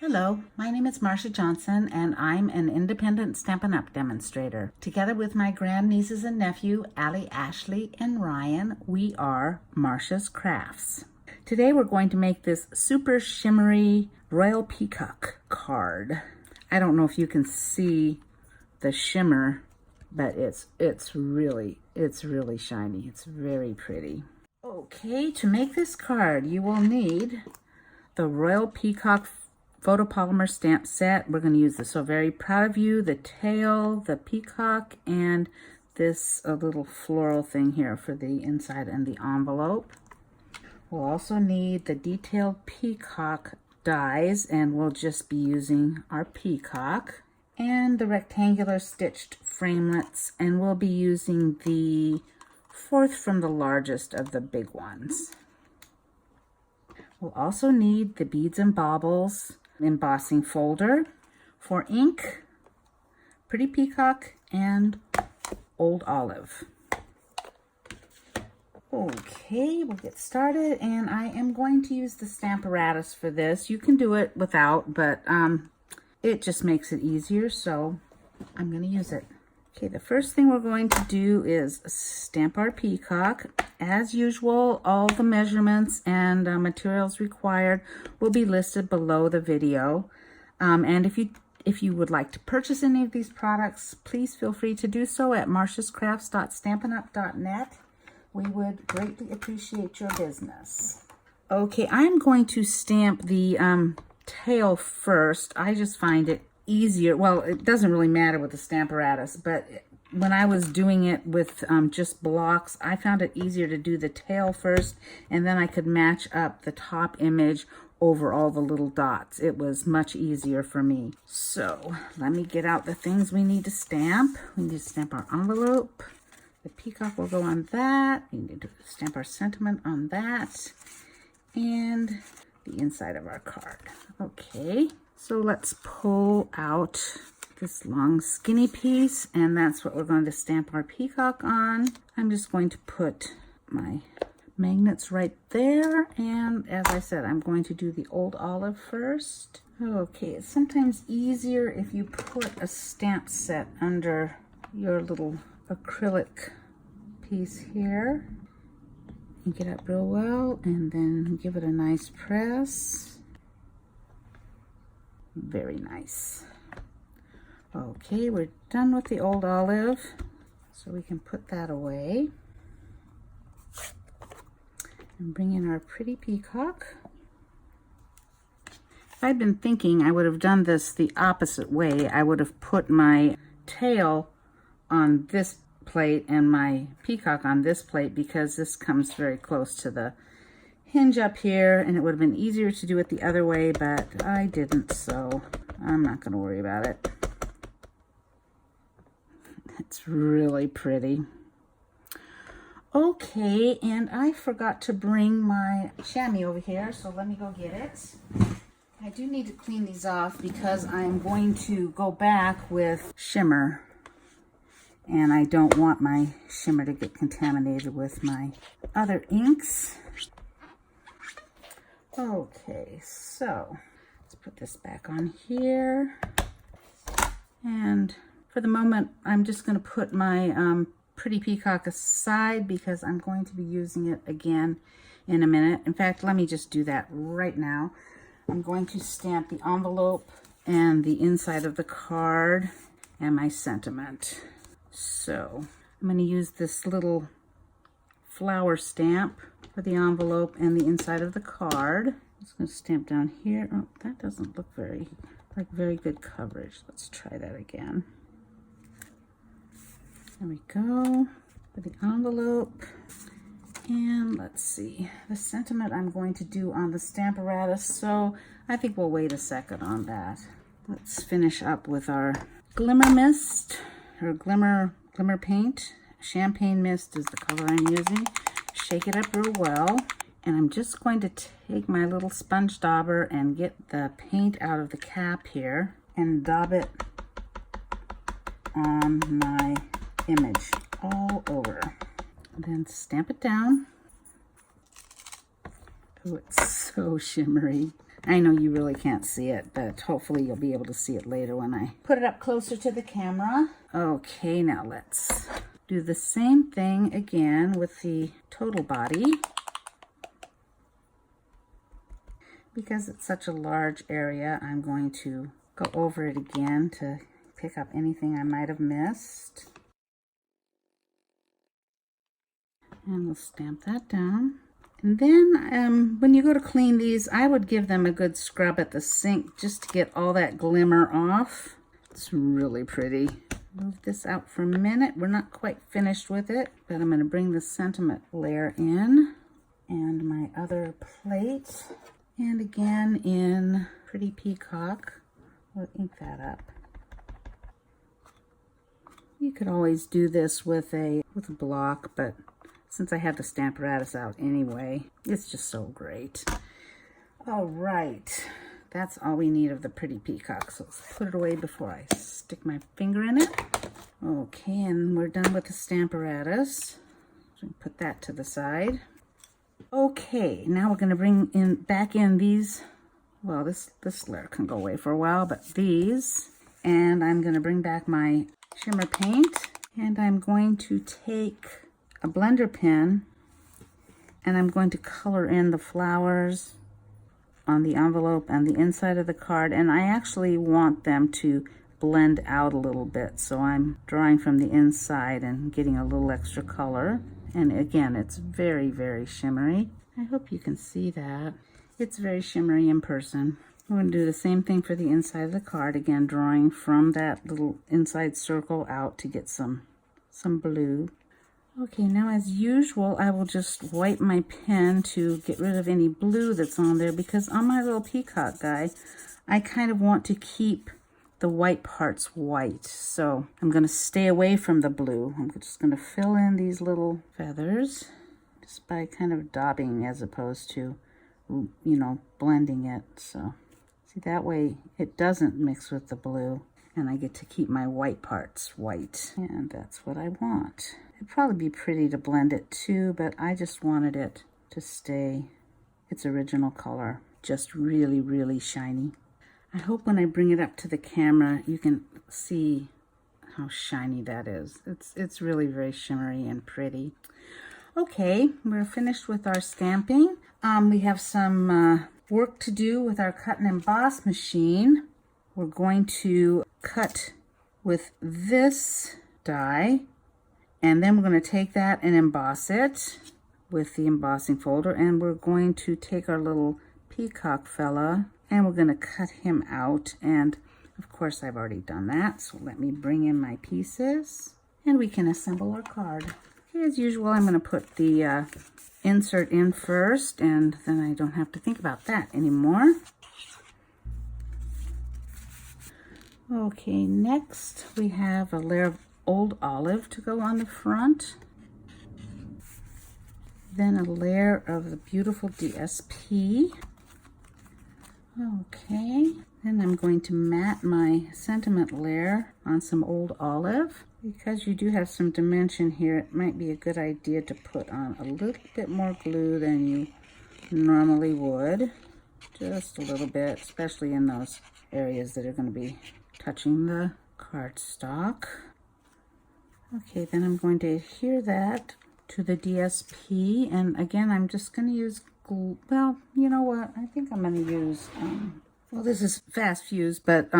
Hello, my name is Marcia Johnson and I'm an independent Stampin' Up! Demonstrator. Together with my grandnieces and nephew, Allie, Ashley, and Ryan, we are Marcia's Crafts. Today we're going to make this super shimmery Royal Peacock card. I don't know if you can see the shimmer, but it's really shiny. It's very pretty. Okay, to make this card, you will need the Royal Peacock photopolymer stamp set. We're going to use this. So very proud of you, the tail, the peacock, and this little floral thing here for the inside and the envelope. We'll also need the detailed peacock dies, and we'll just be using our peacock, and the rectangular stitched framelits, and we'll be using the fourth from the largest of the big ones. We'll also need the beads and baubles, embossing folder for ink, pretty peacock, and old olive. Okay, we'll get started, and I am going to use the Stamparatus for this. You can do it without, but it just makes it easier, so I'm going to use it. Okay, the first thing we're going to do is stamp our peacock. As usual, all the measurements and materials required will be listed below the video. And if you would like to purchase any of these products, please feel free to do so at marciascrafts.stampinup.net. We would greatly appreciate your business. Okay, I'm going to stamp the tail first. I just find it easier. Well, it doesn't really matter with the Stamparatus, but when I was doing it with just blocks, I found it easier to do the tail first, and then I could match up the top image over all the little dots. It was much easier for me. So let me get out the things we need to stamp. We need to stamp our envelope. The peacock will go on that. We need to stamp our sentiment on that, and the inside of our card. Okay, so let's pull out this long skinny piece, and that's what we're going to stamp our peacock on. I'm just going to put my magnets right there, and as I said, I'm going to do the old olive first. Okay, it's sometimes easier if you put a stamp set under your little acrylic piece here. Ink it up real well, and then give it a nice press. Very nice. Okay, we're done with the old olive, so we can put that away and bring in our pretty peacock. If I'd been thinking, I would have done this the opposite way. I would have put my tail on this plate and my peacock on this plate, because this comes very close to the hinge up here, and it would have been easier to do it the other way, but I didn't, so I'm not going to worry about it. It's really pretty. Okay, and I forgot to bring my chamois over here, so let me go get it. I do need to clean these off because I'm going to go back with shimmer, and I don't want my shimmer to get contaminated with my other inks. Okay, so let's put this back on here, and for the moment I'm just going to put my pretty peacock aside because I'm going to be using it again in a minute. In fact, let me just do that right now. I'm going to stamp the envelope and the inside of the card and my sentiment. So I'm going to use this little flower stamp for the envelope and the inside of the card. I'm just going to stamp down here. Oh, that doesn't look very good coverage. Let's try that again. There we go. For the envelope. And let's see. The sentiment I'm going to do on the Stamparatus, so I think we'll wait a second on that. Let's finish up with our glimmer mist, or glimmer paint. Champagne mist is the color I'm using. Shake it up real well, and I'm just going to take my little sponge dauber and get the paint out of the cap here and daub it on my image all over. And then stamp it down. Oh, it's so shimmery. I know you really can't see it, but hopefully you'll be able to see it later when I put it up closer to the camera. Okay, now let's do the same thing again with the total body. Because it's such a large area, I'm going to go over it again to pick up anything I might have missed. And we'll stamp that down. And then when you go to clean these, I would give them a good scrub at the sink just to get all that glimmer off. It's really pretty. Move this out for a minute. We're not quite finished with it, but I'm going to bring the sentiment layer in and my other plate. And again in Pretty Peacock, we'll ink that up. You could always do this with a block, but since I have the Stamparatus out anyway, it's just so great. All right, that's all we need of the Pretty Peacock. So let's put it away before I stick my finger in it. Okay, and we're done with the Stamparatus. So put that to the side. Okay, now we're going to bring back in these. Well, this layer can go away for a while, but these. And I'm going to bring back my shimmer paint, and I'm going to take a blender pen and I'm going to color in the flowers on the envelope and the inside of the card, and I actually want them to blend out a little bit, so I'm drawing from the inside and getting a little extra color. And again, it's very, very shimmery. I hope you can see that. It's very shimmery in person. I'm going to do the same thing for the inside of the card, again drawing from that little inside circle out to get some blue. Okay, now as usual, I will just wipe my pen to get rid of any blue that's on there, because on my little peacock guy, I kind of want to keep the white parts white. So I'm going to stay away from the blue. I'm just going to fill in these little feathers just by kind of daubing as opposed to, you know, blending it. So see, that way it doesn't mix with the blue and I get to keep my white parts white. And that's what I want. It'd probably be pretty to blend it too, but I just wanted it to stay its original color, just really, really shiny. I hope when I bring it up to the camera, you can see how shiny that is. It's really very shimmery and pretty. Okay, we're finished with our stamping. We have some work to do with our cut and emboss machine. We're going to cut with this die, and then we're going to take that and emboss it with the embossing folder, and we're going to take our little peacock fella and we're going to cut him out. And of course I've already done that, so let me bring in my pieces and we can assemble our card. As usual, I'm going to put the insert in first, and then I don't have to think about that anymore. Okay, next we have a layer of old olive to go on the front. Then a layer of the beautiful DSP. Okay, then I'm going to mat my sentiment layer on some old olive. Because you do have some dimension here, it might be a good idea to put on a little bit more glue than you normally would. Just a little bit, especially in those areas that are going to be touching the cardstock. Okay, then I'm going to adhere that to the DSP, and again I'm just going to use glue. Well, you know what, I think I'm going to use well, this is fast fuse, but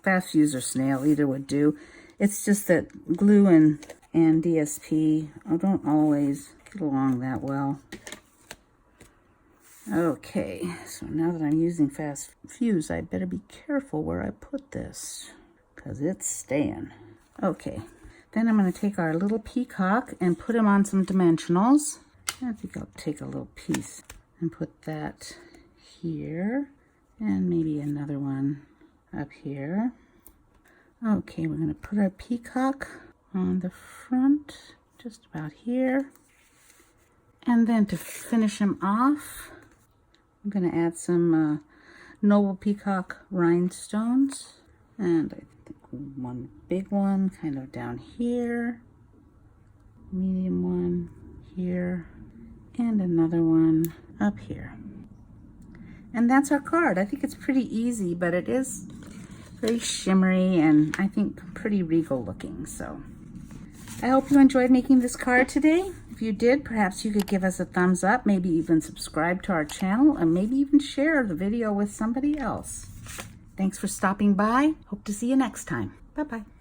fast fuse or snail, either would do. It's just that glue and DSP don't always get along that well. Okay, so now that I'm using fast fuse, I better be careful where I put this, because it's staying. Okay, then I'm going to take our little peacock and put him on some dimensionals. I think I'll take a little piece and put that here, and maybe another one up here. Okay, we're going to put our peacock on the front, just about here. And then to finish him off, I'm going to add some Noble Peacock Rhinestones. And I think one big one kind of down here, medium one here, and another one up here. And that's our card. I think it's pretty easy, but it is very shimmery and I think pretty regal looking. So I hope you enjoyed making this card today. If you did, perhaps you could give us a thumbs up, maybe even subscribe to our channel, and maybe even share the video with somebody else. Thanks for stopping by. Hope to see you next time. Bye-bye.